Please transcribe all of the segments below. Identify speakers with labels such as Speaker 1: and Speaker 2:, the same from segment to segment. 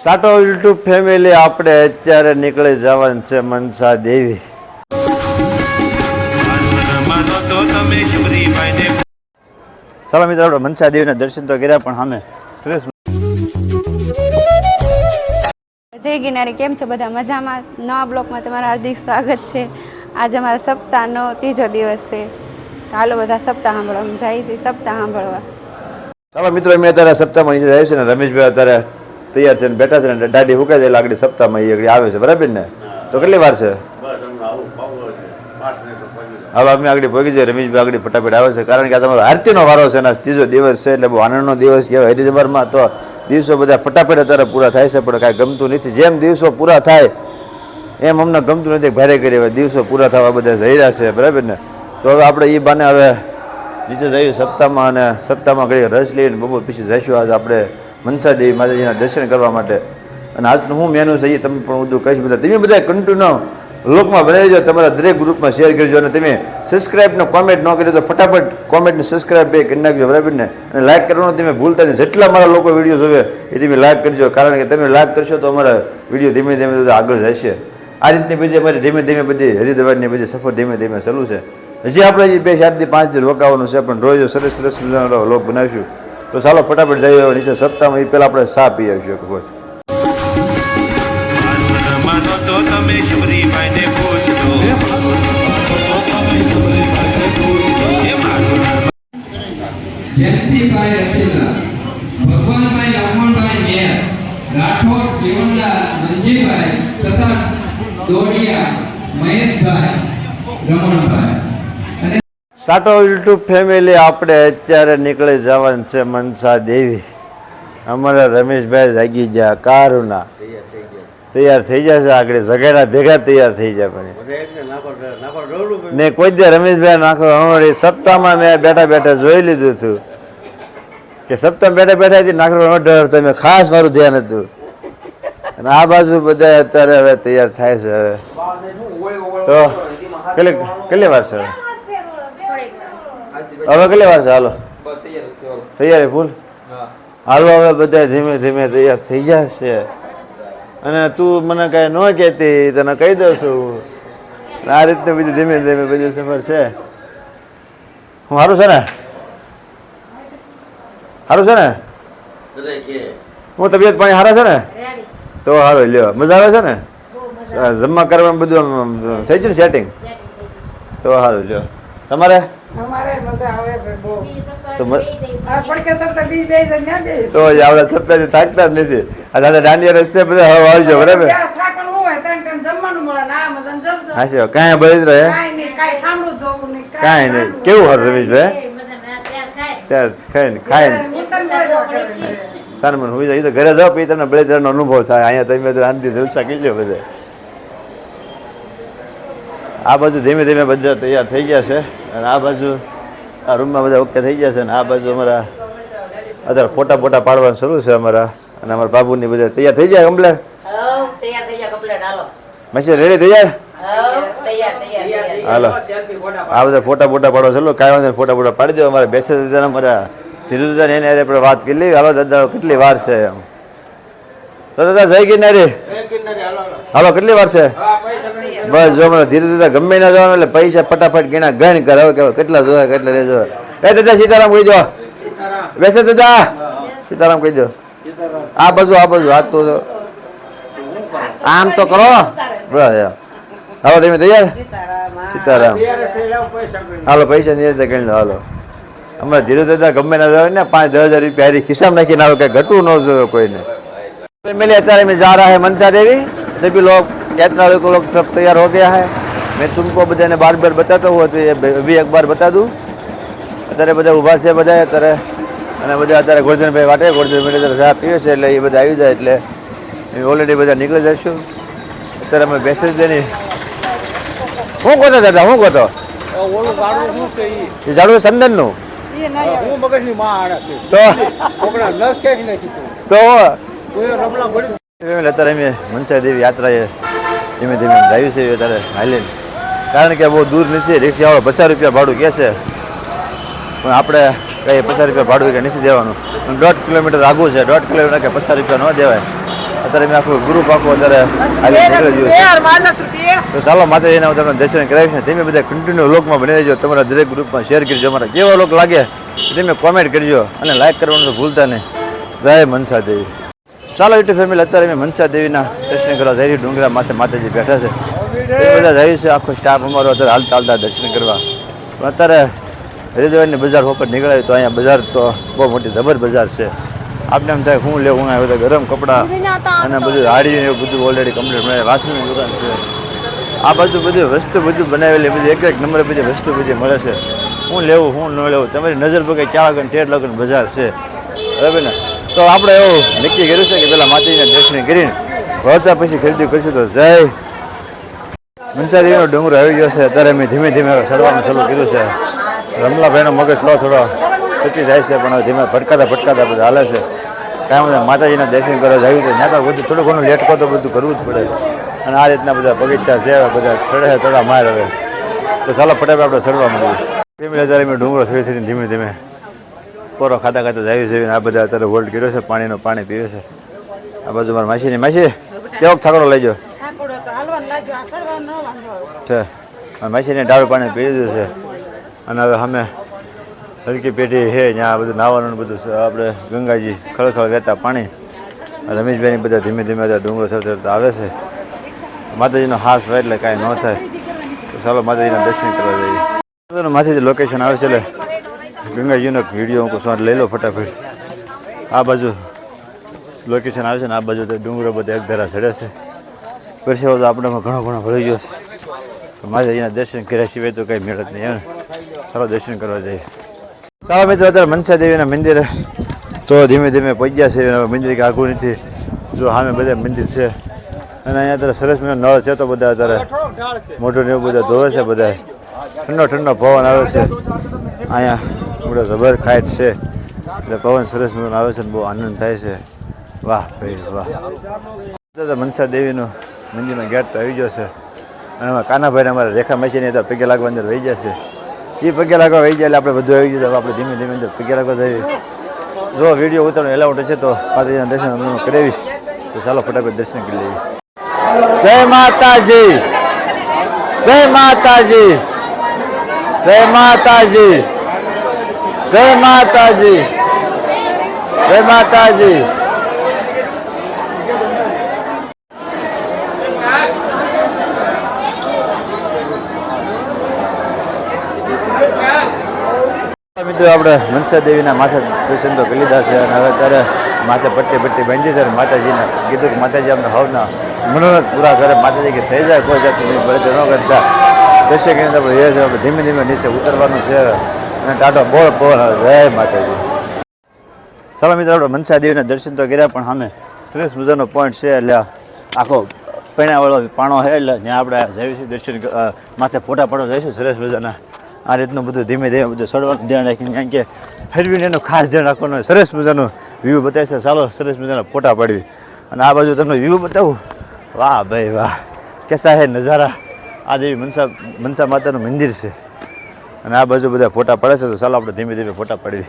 Speaker 1: સાટો YouTube family આપણે અત્યારે નીકળી જવાનું છે મનસા દેવી. ચાલો મિત્રો આપણે મનસા દેવીના દર્શન તો કર્યા પણ સામે શ્રેષ્ઠ.
Speaker 2: જય ગિરનારી, કેમ છો બધા? મજામાં? નવા બ્લોકમાં તમારું હાર્દિક સ્વાગત છે. આજે અમારા સપ્તાહનો ત્રીજો દિવસ છે. હાલો બધા સપ્તાહ સાંભળવા જાય છે, સપ્તાહ સાંભળવા.
Speaker 1: ચાલો મિત્રો અમે અત્યારે સપ્તાહમાં નીચે જાય છે ને રમેશભાઈ અત્યારે તૈયાર થઈને બેઠા છે ને દાઢી હુકાઈ જાય આગળ સપ્તાહમાં એ આવે છે, બરાબર ને? તો કેટલી વાર છે? હવે અમે આગળ ભોગી જાય, રમેશભાઈ આગળ ફટાફટ આવે છે કારણ કે આ તમારો આરતીનો વારો છે ને ત્રીજો દિવસ છે એટલે બહુ આનંદનો દિવસ કહેવાય. હરિદ્વારમાં તો દિવસો બધા ફટાફટ અત્યારે પૂરા થાય છે પણ કાંઈ ગમતું નથી. જેમ દિવસો પૂરા થાય એમ અમને ગમતું નથી. ભારે કરી હવે દિવસો પૂરા થવા બધા જઈ રહ્યા છે, બરાબર ને? તો હવે આપણે એ બાને હવે નીચે જઈએ સપ્તાહમાં અને સપ્તાહમાં ઘડી રસ લઈને બપોર પછી જઈશું આજે આપણે મનસા દેવી માતાજીના દર્શન કરવા માટે. અને આજનું હું મેનુ છે એ તમે પણ બધું કહીશ. બધા તમે બધા કન્ટિન્યુ લોકમાં બનાવી દો, તમારા દરેક ગ્રુપમાં શેર કરજો અને તમે સબસ્ક્રાઈબનો કોમેન્ટ ન કરી તો ફટાફટ કોમેન્ટને સબસ્ક્રાઈબ કરી નાખજો, બરાબર ને? અને લાઇક કરવાનું તમે ભૂલતા નહીં. જેટલા મારા લોકો વિડીયો જોવે એ તમે લાઇક કરજો કારણ કે તમે લાઇક કરશો તો અમારા વિડીયો ધીમે ધીમે આગળ જશે. આ રીતની બધી અમારી ધીમે ધીમે બધી હરિદ્વારની બધી સફર ધીમે ધીમે ચાલુ છે. હજી આપણે 2-4 થી 5 દિવસ રોકાવાનું છે પણ રોજ સરસ સરસ મજાનો વ્લોગ બનાવીશું. તો ચાલો ફટાફટ જઈએ નીચે સપ્તાહમાં. એ પહેલાં આપણે ચા પી આવીશું એક વખત.
Speaker 3: જયંતિભાઈ રસીલા, ભગવાનભાઈ અમણભાઈ મેર, રાઠોડ જીવનલાલ મંજીભાઈ તથા દોડિયા મહેશભાઈ રમણભાઈ.
Speaker 1: સાટો યુટ્યુબ ફેમિલી આપણે અત્યારે નીકળી જવાનું છે મનસા દેવી. અમારા રમેશભાઈ જાગી ગયા કારુના તૈયાર થઈ જશે આગળ સગેરા ભેગા તૈયાર થઈ જાય પણ ને કોઈ દે રમેશભાઈ નાખો સપ્તાહમાં મેં બેઠા બેઠા જોઈ લીધું હતું કે સપ્તાહ બેઠા બેઠા નાખવાનો ડર તમે ખાસ મારું ધ્યાન હતું. અને આ બાજુ બધા અત્યારે હવે તૈયાર થાય છે. હવે તો કેટલી વાર છે? હવે કેટલી વાર છે? હાલો તૈયારી ફૂલ. હાલો હવે બધા ધીમે ધીમે તૈયાર થઈ જશે. અને તું મને કાંઈ ન કહેતી તને કહી દઉં છું. આ રીતનું બીજું ધીમે ધીમે બધું સફર છે. હું સારું છે ને? સારું છે ને? હું તબિયત પાણી સારા છે ને? તો સારું લ્યો. મજા આવે છે ને? જમવા કરવાનું બધું થઈ ગયું ને સેટિંગ? તો સારું લ્યો. તમારે તો આવડે સપ્તાહથી થાકતા જ નથી. આ દાદા દાંડિયા રસ્તે બધા હવે આવજો, બરાબર? હા કાંઈ બળી રહે કાંઈ નહીં. કેવું સારું રમેશભાઈ ત્યારે ખાઈને સારું હું જાય તો ઘરે જાઓ પછી તમને બળેતરાનો અનુભવ થાય. અહીંયા તમે શાંતિ જલસા કરી લો બધા. આ બાજુ ધીમે ધીમે બધા તૈયાર થઈ ગયા છે અને આ બાજુ આ રૂમમાં બધા ઓકે થઈ ગયા છે. અને આ બાજુ અમારા અત્યારે ફોટા બોટા પાડવાનું શરૂ છે અમારા. અને અમારા બાબુની બધા તૈયાર થઈ જાય કમ્પ્લેટ? મશીન રેડી તૈયાર? હાલો આ બધા ફોટા બોટા પાડવા ચાલો. કાંઈ વાંધો ફોટા બોટા પાડી દો. અમારે બેસે દાદા અમારા ધીરુ દાદા એને આપણે વાત કરી લેવી. હાલો દાદા કેટલી વાર છે એમ? તો દાદા જય ગિરનારી. હાલો કેટલી વાર છે? બસ જો મને ધીરે ધીરે ગમે ના જવાનું એટલે પૈસા ફટાફટ ગણા ગણ કરે. હવે કેવા કેટલા જોવે કેટલા લેજો. એ દાદા સીતારામ કહી દો. બેસે દાદા સીતારામ કહી દો. આ બાજુ હાથ તો આમ તો કરો. બસ હાલો તમે તૈયાર? સીતારામ. હાલો પૈસા નિયત ગણી લો. હાલો અમારે ધીરે દાદા ગમે ના જવાય ને 5-10 હજાર રૂપિયા હારી ખિસ્સામાં નાખીને આવે. કઈ ઘટવું ન જોવે કોઈને. फैमिली અત્યારે में जा रहा है मनसा देवी. सभी लोग यात्रा लोग सब तैयार हो गया है. मैं तुमको બધાને બાર બાર બતાતા હું તો અભી એક બાર બતા દઉં. અત્યારે બધા ઊભા છે બધા અત્યારે અને બધા અત્યારે ગોરધનભાઈ વાટે ગોરધનભાઈ અત્યારે ચા પીવે છે એટલે એ બધા આવી જાય એટલે ઓલરેડી બધા નીકળી જઈશું. અત્યારે અમે બેસી જ નહીં. શું કહો દાદા શું કહો? એ ઝાડુ સંદનનું તો અત્યારે અમે મનસા દેવી યાત્રાએ ધીમે ધીમે જાય છે અત્યારે હાલીને. કારણ કે બહુ દૂર નથી. રિક્ષાવાળો 50 રૂપિયા ભાડું કહે છે પણ આપણે કંઈ 50 રૂપિયા ભાડું કે નથી દેવાનું. 1.5 કિલોમીટર આગું છે, 1.5 કિલોમીટર કે 50 રૂપિયા ન દેવાય. અત્યારે મેં આખું ગ્રુપ આખું અત્યારે તો ચાલો માતાજીને હું તમને દર્શન કરાવીશ ને તમે બધા કન્ટિન્યુ લોકમાં બની રહેજો. તમારા દરેક ગ્રુપમાં શેર કરજો. અમારા કેવો લોક લાગે તમે કોમેન્ટ કરજો અને લાઈક કરવાનું તો ભૂલતા નહીં. જય મનસા દેવી. ચાલો યુટ્યુબ ફેમિલી, અત્યારે અમે મનસા દેવીના દર્શન કરવા જઈ ડુંગરા માથે માતાજી બેઠા છે. એ બધા જાય છે, આખો સ્ટાફ અમારો અત્યારે હાલતા હાલતા દર્શન કરવા. પણ અત્યારે હરિદ્વારની બજાર ઉપર નીકળાય તો અહીંયા બજાર તો બહુ મોટી જબર બજાર છે. આપણે એમ થાય શું લેવું, આવ્યો તો ગરમ કપડાં અને બધું હાડી એવું બધું ઓલરેડી કમ્પ્લીટ મળે. વાસણની દુકાન છે. આ બાજુ બધી વસ્તુ બધું બનાવેલી બધી એક નંબર બધી વસ્તુ બધી મળે છે. શું લેવું શું ન લેવું તમારી નજર પર ક્યાં લગન ઠેઠ લગન બજાર છે, બરાબર ને? તો આપણે એવું નક્કી કર્યું છે કે પહેલાં માતાજીના દર્શન કરીને વળતા પછી ખરીદી કરીશું. તો જય મનસા દેવીનો ડુંગરો આવી ગયો છે. અત્યારે મેં ધીમે ધીમે ચડવાનું ચાલુ કર્યું છે. રમલાભાઈનો મગજ થોડો તૂટી જાય છે, પણ ધીમે ભટકાતા બધા હાલે છે. કાંઈ બધા માતાજીના દર્શન કરવા જાય છે ત્યાં તો બધું થોડું ઘણું લેટકો તો બધું કરવું જ પડે. અને આ રીતના બધા બગીચા છે, બધા ચડે થોડા માર હવે. તો ચાલો ફટાફટ આપણે ચડવા મળીએ. ફેમિલી અત્યારે મેં ડુંગરો ચડી ધીમે ધીમે પોરો ખાતા જાય છે. આ બધા અત્યારે હોલ્ડ કર્યો છે, પાણી પીવે છે. આ બાજુ મારા માસી કેવો થાકડો લઈ જાઓ છે. માસીને ડાળું પાણી પી દીધું છે. અને હવે અમે હલકી પેટી છે ત્યાં બધું નાવાનું બધું આપણે ગંગાજી ખળખળ વહેતા પાણી. રમેશભાઈની બધા ધીમે ધીમે ડુંગરો ચડતા આવે છે. માતાજીનો હાથ હોય એટલે કાંઈ ન થાય. તો ચાલો માતાજીના દર્શન કરવા જઈએ. માતાજી લોકેશન આવે છે એટલે ગંગાજીનો વિડીયો હું શોટ લઈ લો ફટાફટ. આ બાજુ લોકેશન આવે છે ને આ બાજુ તો ડુંગરો બધા એક ધારા ચડે છે. પરસેવો તો આપણામાં ઘણો ભળી ગયો છે. માતાજીના દર્શન કર્યા સિવાય તો કંઈ મેળ જ નહીં. એમ ચાલો દર્શન કરવા જઈએ. ચાલો મિત્રો, અત્યારે મનસા દેવીના મંદિરે તો ધીમે ધીમે પહોંચ્યા છે. મંદિર કે આઘું નથી, જો સામે બધા મંદિર છે. અને અહીંયા અત્યારે સરસ મજાનો નળ છે. તો બધા અત્યારે મોટું ને એવું બધા ધોવે છે. બધા ઠંડો પવન આવે છે. અહીંયા બધો જબર ખાઈટ છે એટલે પવન સરસ મજાનો આવે છે. બહુ આનંદ થાય છે. વાહ ભાઈ વાહ. મનસા દેવીનું મંદિરનો ગેટ તો આવી ગયો છે. અને અમારા કાનાભાઈને અમારા રેખા માસીને અત્યારે પગે લાગવા અંદર વહી જશે. એ પગે લાગવા વહી જાય એટલે આપણે બધું આવી જાય. આપણે ધીમે ધીમે અંદર પગે લાગવા જઈએ. જો વિડીયો ઉતારવાનો એલાઉન્ટ છે તો માતાજીના દર્શન કરાવીશ. તો ચાલો ફટાફટ દર્શન કરી લઈએ. જય માતાજી, જય માતાજી, જય માતાજી, જય માતાજી, જય માતાજી. મિત્રો આપણે મનસા દેવીના માથે દર્શન તો કરી લીધા છે. અને હવે અત્યારે માથે પટ્ટી બાંધી છે. માતાજીને કીધું કે માતાજી અમને હવના મનોરથ પૂરા કરે. માતાજી કે થઈ જાય કોઈ જાતની ભરત ન કરતા દર્શન કરીને આપણે એ છે. આપણે ધીમે ધીમે નીચે ઉતરવાનું છે. અને ટાટો બોળ પવન આવે. જય માતાજી. ચાલો મિત્રો, આપણે મનસા દેવીના દર્શન તો કર્યા, પણ સામે સરસ મજાનો પોઈન્ટ છે. એટલે આખો પૈણાવાળો પાણો છે. એટલે ત્યાં આપણે જઈશું દર્શન માથે ફોટા પાડવા જઈશું સરસ મજાના. આ રીતનું બધું ધીમે ધીમે બધું ચડવાનું ધ્યાન રાખીને, કારણ કે હરવીને એનું ખાસ ધ્યાન રાખવાનું. સરસ મજાનું વ્યૂ બતાવે છે. ચાલો સરસ મજાના ફોટા પાડવી. અને આ બાજુ તમને વ્યૂ બતાવું. વાહ ભાઈ વાહ, કેસા હે નજારા. આ દેવી મનસા માતાનું મંદિર છે. અને આ બાજુ બધા ફોટા પડે છે. તો ચાલો આપણે ધીમે ધીમે ફોટા પાડવી.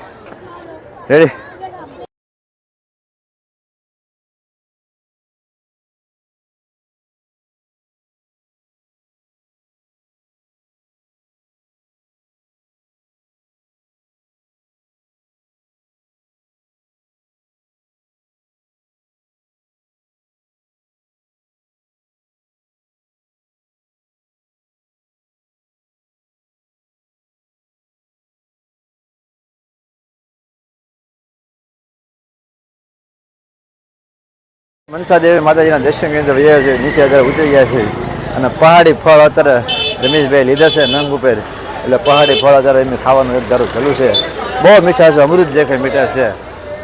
Speaker 1: રેડી? મનસા દેવી માતાજીના દર્શન કરીને વૈયા છે. નીચે અત્યારે ઉતરી ગયા છે. અને પહાડી ફળ અત્યારે રમેશભાઈ લીધા છે નંગ ઉપર. એટલે પહાડી ફળ અત્યારે એમ ખાવાનું એક ધારું ચાલુ છે. બહુ મીઠા છે, અમૃત દેખાય મીઠા છે.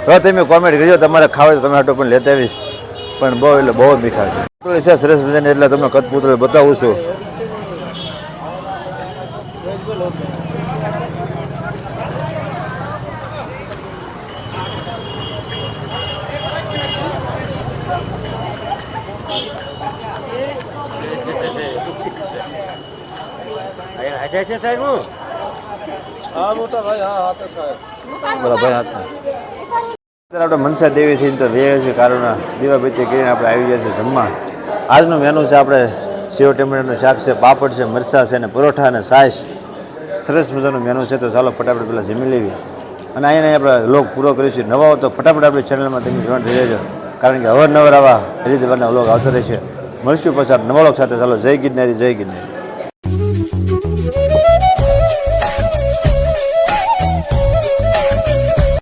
Speaker 1: તો તમે કોમેન્ટ કરજો તમારે ખાવા તો તમે આટો પણ લેતા આવીશ. પણ બહુ એટલે બહુ મીઠા છે. પૂતળી છે સરસ મજાની. એટલે તમને કઠપૂતળી બતાવું છું. બોલો ભાઈ હાથમાં. અત્યારે આપણે મનસા દેવી થઈને તો વેય છે કારુણા દીવાબત્તી કરીને આપણે આવી ગયા છે જમવા. આજનું મેનુ છે આપણે સેવ ટમેટાનું શાક છે, પાપડ છે, મરચાં છે ને પરોઠા અને છાશ. સરસ મજાનું મેનુ છે. તો ચાલો ફટાફટ પહેલાં જમી લેવી અને અહીંયા આપણે લોગ પૂરો કરીશું. નવા હો તો ફટાફટ આપણી ચેનલમાં તમે જોઈન થઈ જજો, કારણ કે અવારનવાર આવા હરિદ્વારના વ્લોગ આવતા રહેશે. મળશું પાછા નવા વ્લોગ સાથે. ચાલો જય ગિરનારી, જય ગિરનારી.